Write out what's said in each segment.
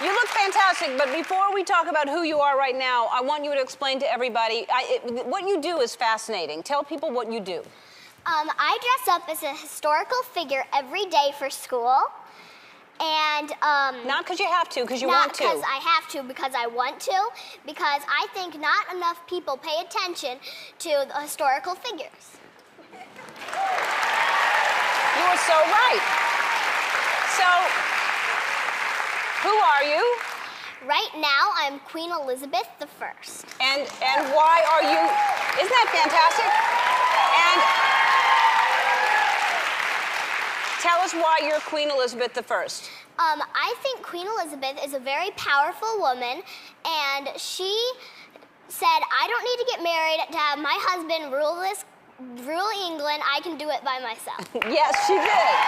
You look fantastic, but before we talk about who you are right now, I want you to explain to everybody, what you do is fascinating. Tell people what you do. I dress up as a historical figure every day for school. And, not because you have to, because you want to. Not because I have to, because I want to. Because I think not enough people pay attention to the historical figures. You are so right. So, who are you? Right now, I'm Queen Elizabeth I. And why are you? Isn't that fantastic? And tell us why you're Queen Elizabeth I. I think Queen Elizabeth is a very powerful woman, and she said, I don't need to get married to have my husband rule England. I can do it by myself. Yes, she did.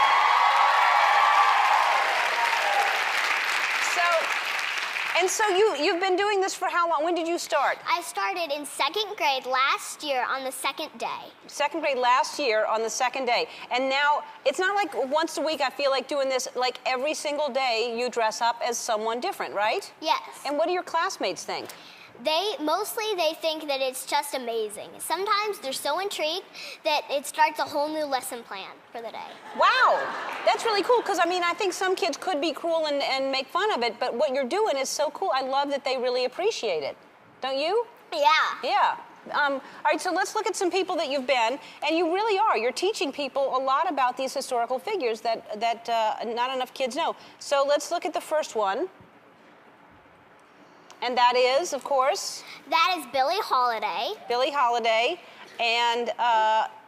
So you've been doing this for how long? When did you start? I started in 2nd grade last year on the 2nd day. 2nd grade last year on the 2nd day. And now, it's not like once a week I feel like doing this, like every single day you dress up as someone different, right? Yes. And what do your classmates think? Mostly they think that it's just amazing. Sometimes they're so intrigued that it starts a whole new lesson plan for the day. Wow, that's really cool, because I mean, I think some kids could be cruel and make fun of it, but what you're doing is so cool. I love that they really appreciate it. Don't you? Yeah. Yeah. All right, so let's look at some people that you've been, and you really are. You're teaching people a lot about these historical figures that not enough kids know. So let's look at the first one. And that is, of course? That is Billie Holiday. Billie Holiday. And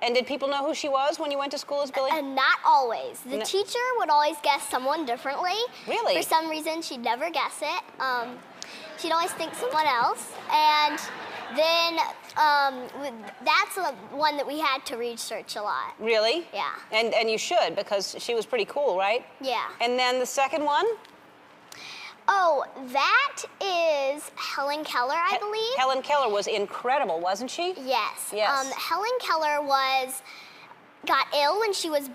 did people know who she was when you went to school as Billie? Not always. The teacher would always guess someone differently. Really? For some reason, she'd never guess it. She'd always think someone else. And then that's the one that we had to research a lot. Really? Yeah. And you should, because she was pretty cool, right? Yeah. And then the second one? Oh, that is Helen Keller, I believe. Helen Keller was incredible, wasn't she? Yes. Yes. Helen Keller got ill when she was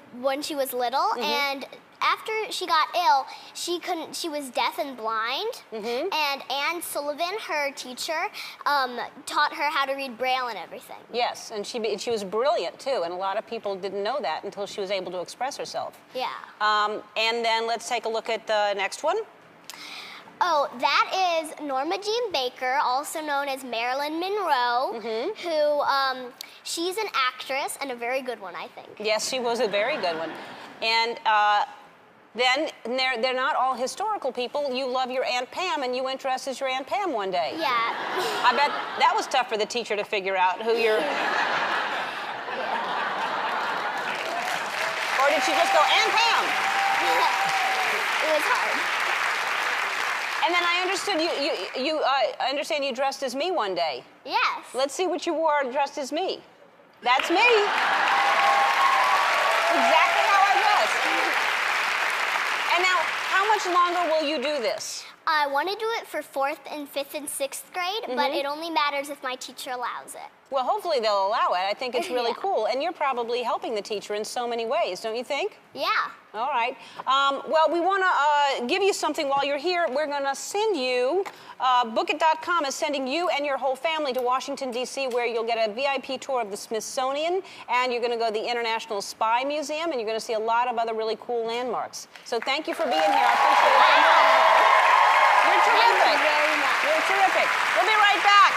little, and after she got ill, she was deaf and blind. And Anne Sullivan, her teacher, taught her how to read Braille and everything. Yes, and she was brilliant too, and a lot of people didn't know that until she was able to express herself. Yeah. And then let's take a look at the next one. Oh, that is Norma Jean Baker, also known as Marilyn Monroe, who, she's an actress and a very good one, I think. Yes, she was a very good one. And then they're not all historical people. You love your Aunt Pam, and you went dressed as your Aunt Pam one day. Yeah. I bet that was tough for the teacher to figure out who you're... Or did she just go, Aunt Pam? It was hard. And then I understood I understand you dressed as me one day. Yes. Let's see what you wore dressed as me. That's me. Exactly how I dressed. And now, how much longer will you do this? I want to do it for 4th and 5th and 6th grade, but it only matters if my teacher allows it. Well, hopefully they'll allow it. I think it's really cool. And you're probably helping the teacher in so many ways, don't you think? Yeah. All right. Well, we want to give you something while you're here. We're going to send you, Bookit.com is sending you and your whole family to Washington, D.C., where you'll get a VIP tour of the Smithsonian, and you're going to go to the International Spy Museum, and you're going to see a lot of other really cool landmarks. So thank you for being here. I appreciate it so much. You're terrific. Thank you very much. You're terrific. We'll be right back.